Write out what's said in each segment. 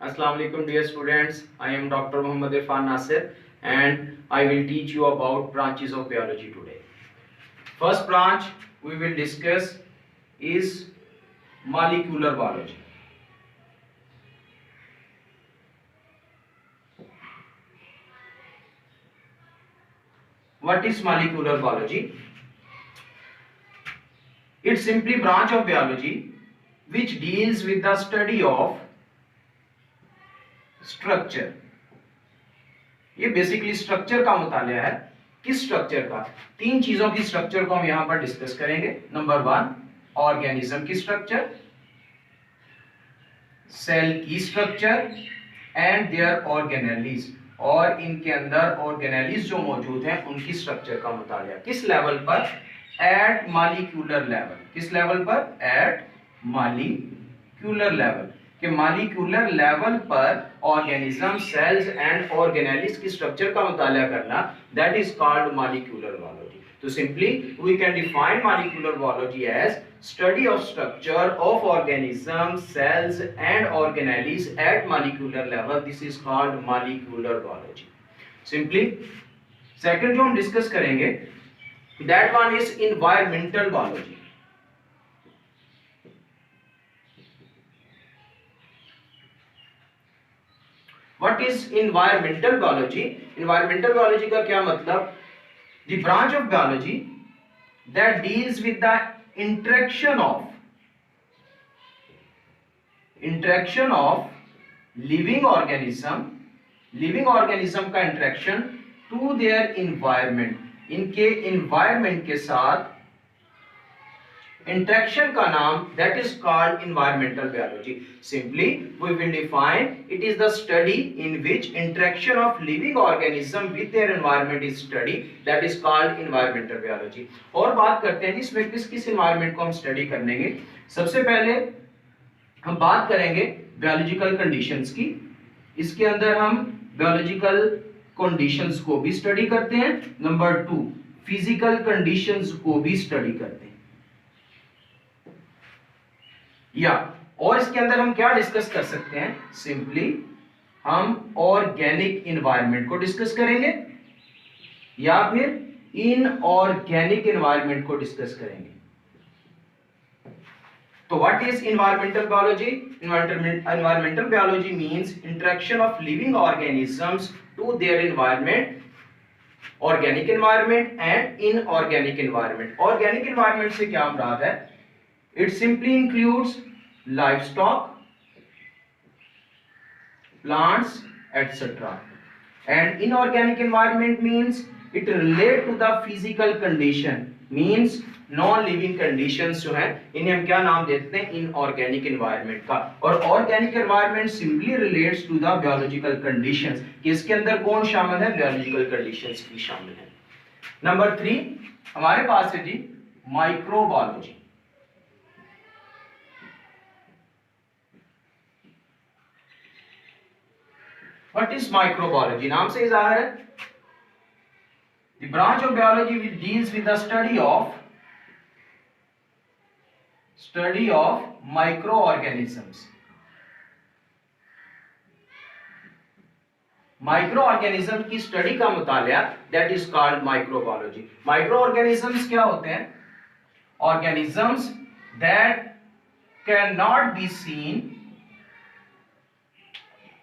Assalamu alaikum dear students. I am Dr. Muhammad Irfan Nasir and I will teach you about branches of biology today. First branch we will discuss is molecular biology. What is molecular biology? It's simply branch of biology which deals with the study of structure. ये basically structure का मुतालिया है. किस structure का? तीन चीजों की structure को हम यहां पर डिस्कस करेंगे. नंबर 1 ऑर्गेनिज्म की स्ट्रक्चर, सेल की स्ट्रक्चर एंड देयर ऑर्गेनेलीज, और इनके अंदर ऑर्गेनेलीज जो मौजूद हैं उनकी स्ट्रक्चर का मुतालिया. किस लेवल पर? At molecular level. किस लेवल पर? At molecular level. कि मॉलिक्यूलर लेवल पर ऑर्गेनिज्म, सेल्स एंड ऑर्गेनेलिस की स्ट्रक्चर का मुताला करना, that is called molecular biology. तो simply we can define molecular biology as study of structure of organism, cells and organelles at molecular level. This is called molecular biology. Simply second जो हम discuss करेंगे, that one is environmental biology. What is environmental biology? Environmental biology का क्या मतलब? The branch of biology that deals with the interaction of living organism का interaction to their environment. इनके environment के साथ इंटरेक्शन का नाम, that is called environmental biology. Simply we will define it is the study in which interaction of living organism with their environment is studied, that is called environmental biology. और बात करते हैं इसमें किस environment को हम स्टडी करेंगे. सबसे पहले हम बात करेंगे biological conditions की. इसके अंदर हम biological conditions को भी स्टडी करते हैं. नंबर 2 physical conditions को भी स्टडी करते हैं. या और इसके अंदर हम क्या डिस्कस कर सकते हैं? सिंपली हम ऑर्गेनिक एनवायरनमेंट को डिस्कस करेंगे या फिर इनऑर्गेनिक एनवायरनमेंट को डिस्कस करेंगे. तो what is environmental biology? Environmental biology means interaction of living organisms to their environment, organic environment and inorganic environment. Organic environment से क्या मुराद है? It simply includes livestock, plants, etc. And inorganic environment means it relate to the physical condition, means non-living conditions जो हैं इन्हें हम क्या नाम देते हैं? inorganic environment का. और organic environment simply relates to the biological conditions. कि इसके अंदर कौन शामिल है? biological conditions भी शामिल है. नंबर 3 हमारे पास है जी माइक्रोबायोलॉजी. What is microbiology? नाम से जाहिर है. The branch of biology which deals with the study of microorganisms. Microorganism की स्टडी का मुतालिया, that is called microbiology. माइक्रोऑर्गेनिजम्स क्या होते हैं? Organisms that cannot be seen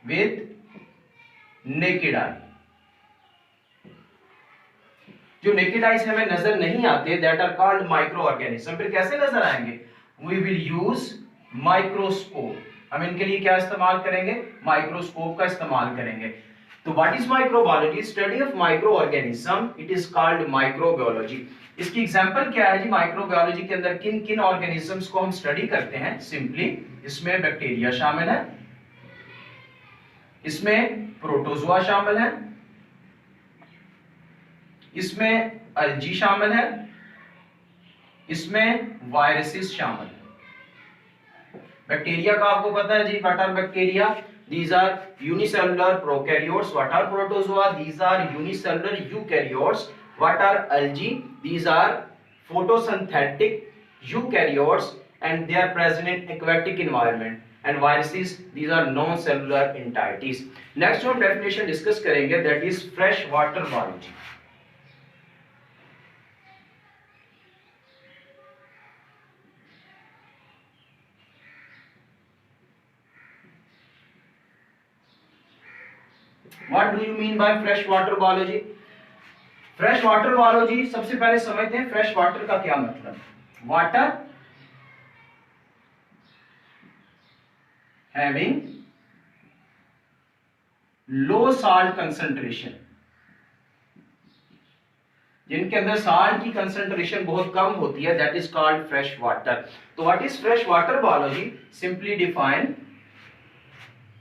with naked eye. जो नेकेड आई से हमें नजर नहीं आते, that are called microorganism. फिर कैसे नजर आएंगे? We will use microscope. हम इनके लिए क्या इस्तेमाल करेंगे? माइक्रोस्कोप का इस्तेमाल करेंगे. तो what is microbiology? Study of micro organism. It is called microbiology. इसकी एग्जांपल क्या है जी? माइक्रोबायोलॉजी के अंदर किन किन ऑर्गेनिजम्स को हम स्टडी करते हैं? सिंपली इसमें बैक्टीरिया शामिल है, इसमें प्रोटोजोआ शामिल है, इसमें अल्जी शामिल है, इसमें वायरसेस शामिल है. बैक्टीरिया का आपको पता है जी, what are bacteria? These are unicellular prokaryotes. What are protozoa? These are unicellular eukaryotes. What are algae? These are photosynthetic eukaryotes and they are present in aquatic environment. And viruses, these are non cellular entities. Next हम definition discuss करेंगे, that is fresh water biology. What do you mean by fresh water biology? Fresh water biology सबसे पहले समझते हैं fresh water का क्या मतलब। Water having low salt concentration, जिनके अंदर साल्ट की कंसंट्रेशन बहुत कम होती है, that is called fresh water. तो what is fresh water biology? Simply define,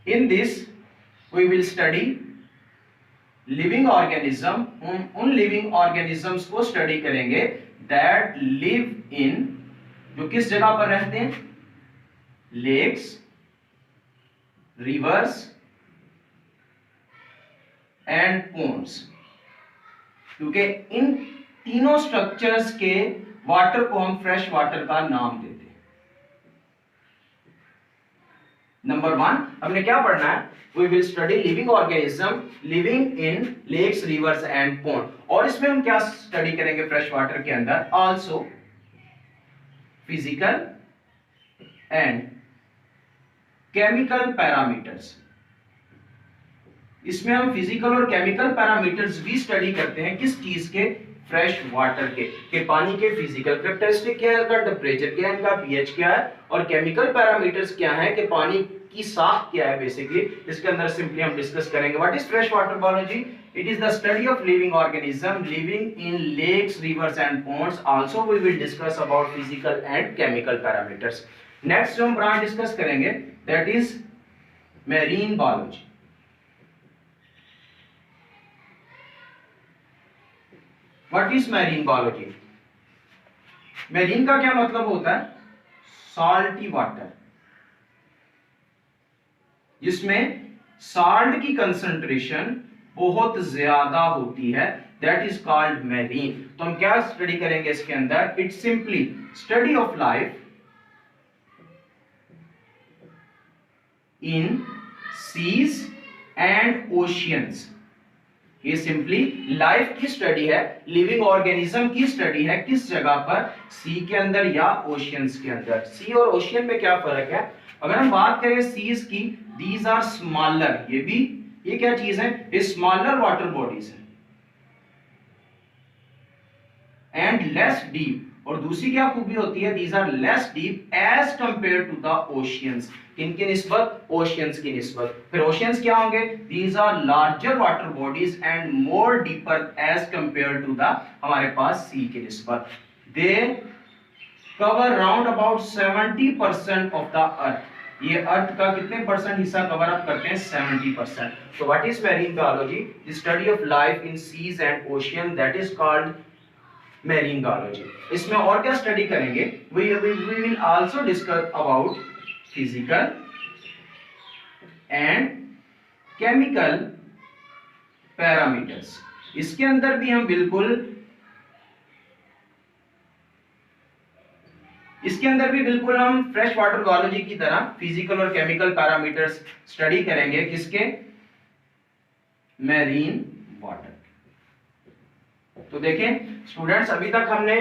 in this we will study living organism, उन लिविंग ऑर्गेनिजम्स को स्टडी करेंगे दैट लिव इन, जो किस जगह पर रहते हैं, लेक्स, रिवर्स एंड पोन्ड्स। क्योंकि इन तीनों स्ट्रक्चर्स के वाटर को हम फ्रेश वाटर का नाम देते हैं। नंबर 1 हमने क्या पढ़ना है? We will study living organism living in lakes, rivers and pond। और इसमें हम क्या स्टडी करेंगे फ्रेश वाटर के अंदर? Also physical and chemical parameters। इसमें हम फिजिकल और केमिकल पैरामीटर्स भी स्टडी करते हैं, किस चीज के? फ्रेश वाटर के पानी के फिजिकल कैरेक्टरिस्टिक क्या है, इनका टेम्परेचर क्या है, इनका पीएच क्या है, और केमिकल पैरामीटर्स क्या है कि पानी की साख क्या है। बेसिकली इसके अंदर सिंपली हम डिस्कस करेंगे what is fresh water biology. It is the study of living organism living in lakes, rivers and ponds. Also we will discuss about physical and chemical parameters. Next जो हम branch discuss करेंगे that is marine biology. What is marine biology? Marine का क्या मतलब होता है? Salty water, जिसमें salt की कंसंट्रेशन बहुत ज्यादा होती है, दैट इज कॉल्ड मैरीन। तो हम क्या स्टडी करेंगे इसके अंदर? It's simply study of life in seas and oceans. ये सिंपली लाइफ की स्टडी है, लिविंग ऑर्गेनिज्म की स्टडी है, किस जगह पर? सी के अंदर या ओशियंस के अंदर। सी और ओशियन में क्या फर्क है? अगर हम बात करें सीज की, दीज आर स्मॉलर, ये क्या चीज है? ये स्मॉलर वाटर बॉडीज है एंड लेस डीप। और दूसरी क्या खूबी होती है? These are less deep as compare to the oceans. किनकी निस्बत? ओशियंस की निस्बत। फिर ओशियंस क्या होंगे? These are larger water bodies and more deeper as compare to the हमारे पास सी की निस्बत। They cover round about 70% of the earth. ये अर्थ का कितने परसेंट हिस्सा कवर अप करते हैं? 70%। तो what is marine biology? The study of life in seas and ocean, that is called marine biology. इसमें और क्या स्टडी करेंगे? we will also discuss about physical and chemical parameters। इसके अंदर भी हम बिल्कुल हम फ्रेश वाटर बायोलॉजी की तरह फिजिकल और केमिकल पैरामीटर्स स्टडी करेंगे, किसके? Marine water. तो देखें स्टूडेंट्स, अभी तक हमने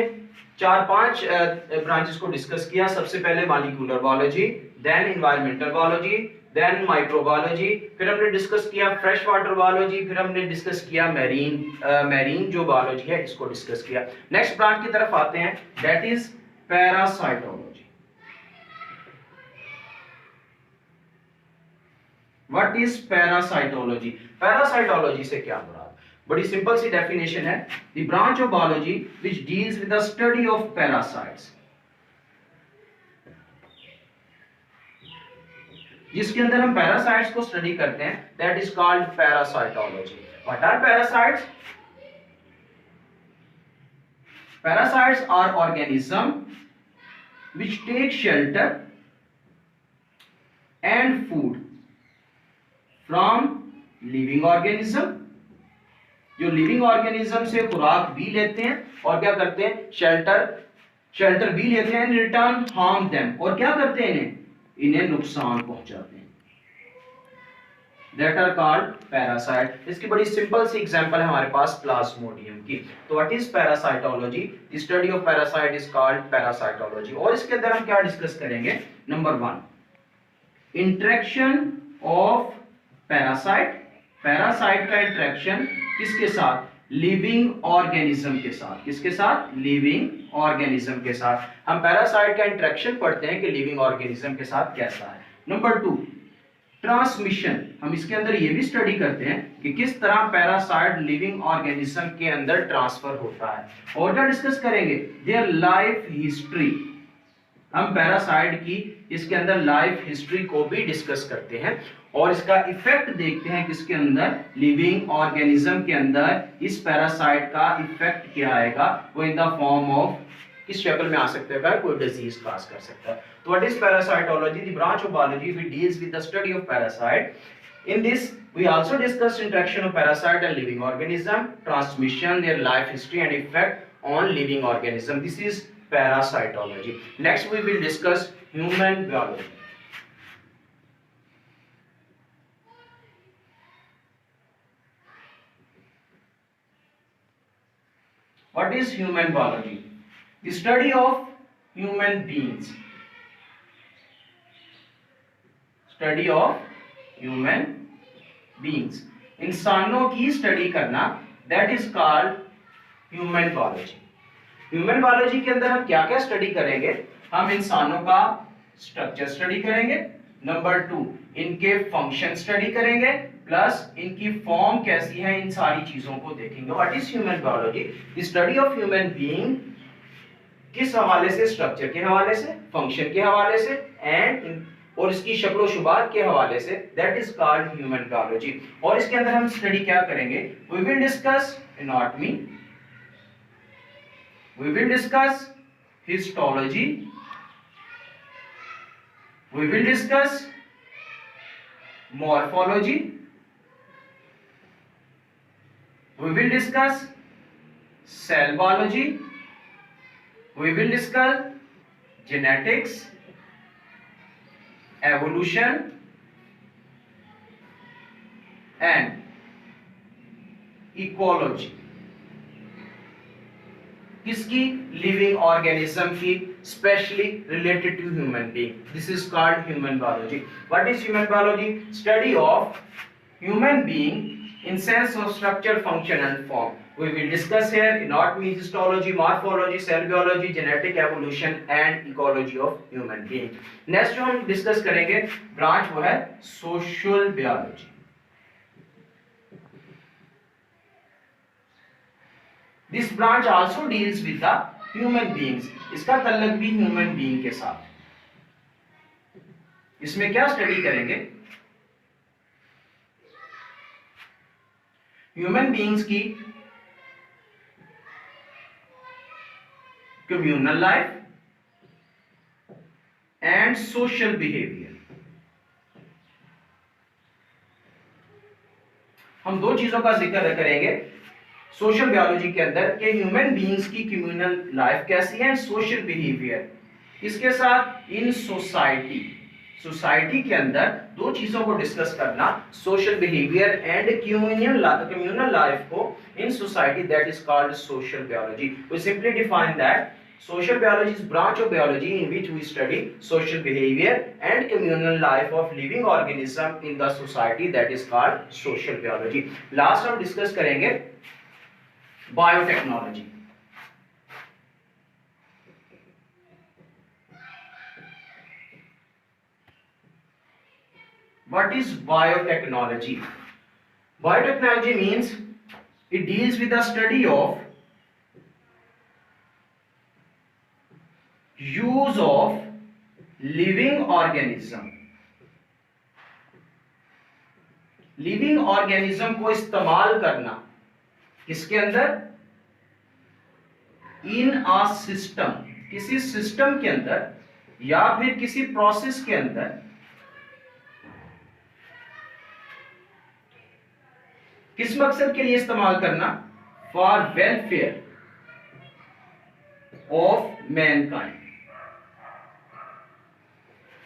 4-5 ब्रांचेस को डिस्कस किया। सबसे पहले molecular biology, then environmental biology, then microbiology, फिर हमने डिस्कस किया फ्रेश वाटर बायोलॉजी, फिर हमने डिस्कस किया मैरीन जो बायोलॉजी है इसको डिस्कस किया। नेक्स्ट ब्रांच की तरफ आते हैं, that is parasitology. What is parasitology? Parasitology से क्या मुराद? बड़ी सिंपल सी डेफिनेशन है, the branch of biology which deals with the study of parasites, जिसके अंदर हम पैरासाइट्स को स्टडी करते हैं, that is called parasitology. What are parasites? Parasites are organisms which take shelter and food from living organism, जो living organism से खुराक भी लेते हैं और क्या करते हैं? शेल्टर भी लेते हैं, रिटर्न हार्म देम, और क्या करते हैं? इन्हें इन्हें नुकसान पहुंचाते हैं, that are called parasite। इसकी बड़ी सिंपल सी एग्जांपल है हमारे पास प्लाज्मोडियम की। तो what is parasitology? The study of parasite is called parasitology. और इसके अंदर हम क्या डिस्कस करेंगे? Number 1, interaction of parasite. Parasite का इंटरेक्शन किसके साथ? लिविंग ऑर्गेनिज्म के साथ। किसके साथ? लिविंग ऑर्गेनिज्म के साथ। हम पैरासाइट का इंटरेक्शन पढ़ते हैं कि लिविंग ऑर्गेनिज्म के साथ कैसा है। Number 2, transmission. हम इसके अंदर ये भी स्टडी करते हैं कि किस तरह पैरासाइट लिविंग ऑर्गेनिज्म के अंदर ट्रांसफर होता है। और क्या डिस्कस करेंगे? Their life history. हम पैरासाइट की इसके अंदर लाइफ हिस्ट्री को भी डिस्कस करते हैं और इसका इफेक्ट देखते हैं किसके अंदर? लिविंग ऑर्गेनिज्म के अंदर इस पैरासाइट का इफेक्ट क्या आएगा? वो इन द फॉर्म ऑफ किस शक्ल में आ सकता है? कोई डिजीज काज कर सकता है। तो what is parasitology? The branch of biology which deals with the study of parasite. In this, we also discussed interaction of parasite and living organism, transmission, their life history and effect on living organism. This is parasitology. Next, we will discuss human biology. What is human biology? The study of human beings. Study of human beings. इंसानों की study करना, that is called human biology. Human biology के अंदर हम क्या क्या study करेंगे? हम इंसानों का स्ट्रक्चर स्टडी करेंगे। नंबर 2, इनके फंक्शन स्टडी करेंगे, प्लस इनकी फॉर्म कैसी है, इन सारी चीजों को देखेंगे। What is human biology? The study of human being. किस हवाले से? स्ट्रक्चर के हवाले से, फंक्शन के हवाले से एंड और इसकी शक्ल शुबात के हवाले से, that is called human biology. और इसके अंदर हम स्टडी क्या करेंगे? We will discuss anatomy, we will discuss histology, we will discuss morphology, we will discuss cell biology, we will discuss genetics, evolution and ecology। किसकी? लिविंग ऑर्गेनिज्म की, specially related to human being. This is called human biology. What is human biology? Study of human being in sense of structure, function and form. We will discuss here anatomy, histology, morphology, cell biology, genetic evolution and ecology of human being। Next जो हम discuss करेंगे branch वो है social biology. This branch also deals with the human beings। इसका तल्लुक भी human being के साथ। इसमें क्या स्टडी करेंगे? ह्यूमन बीइंग्स की communal life and social behavior। हम दो चीजों का जिक्र करेंगे सोशल बायोलॉजी के अंदर कि ह्यूमन बीइंग्स की कम्युनल लाइफ कैसी है, सोशल बिहेवियर। इसके साथ इन सोसाइटी, सोसाइटी के अंदर दो चीजों को डिस्कस करना, social behaviour and communal life को in society, that is called social biology. We simply define that social biology is branch of biology in which we study social behavior and communal life of living organism in the society, that is called social biology। last हम discuss करेंगे biotechnology. What is biotechnology? Biotechnology means it deals with the study of use of living organism। Living organism को इस्तेमाल करना किसके अंदर? इन a system, किसी system के अंदर या फिर किसी प्रोसेस के अंदर किस मकसद के लिए इस्तेमाल करना? For welfare of Mankind.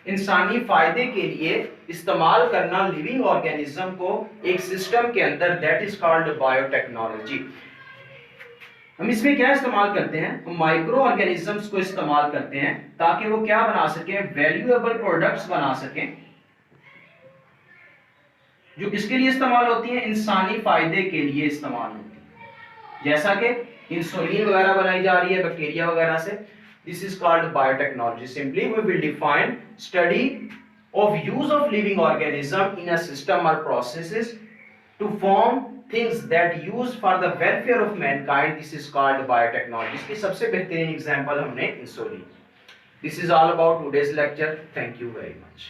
इंसानी फायदे के लिए इस्तेमाल करना लिविंग ऑर्गेनिज्म को एक सिस्टम के अंदर, दैट इज कॉल्ड बायोटेक्नोलॉजी। हम इसमें क्या इस्तेमाल करते हैं, हम माइक्रो ऑर्गेनिजम्स को इस्तेमाल करते हैं ताकि वो क्या बना सकें, वैल्यूएबल प्रोडक्ट्स बना सकें, जो किसके लिए इस्तेमाल होती हैं, इंसानी फायदे के लिए इस्तेमाल होती है। जैसा कि इंसुलिन वगैरह बनाई जा रही है बैक्टीरिया वगैरह से। This is called biotechnology. Simply we will define study of use of living organism in a system or processes to form things that use for the welfare of mankind. This is called biotechnology. इसकी सबसे बेहतरीन example हमने insulin. This is all about today's lecture. Thank you very much.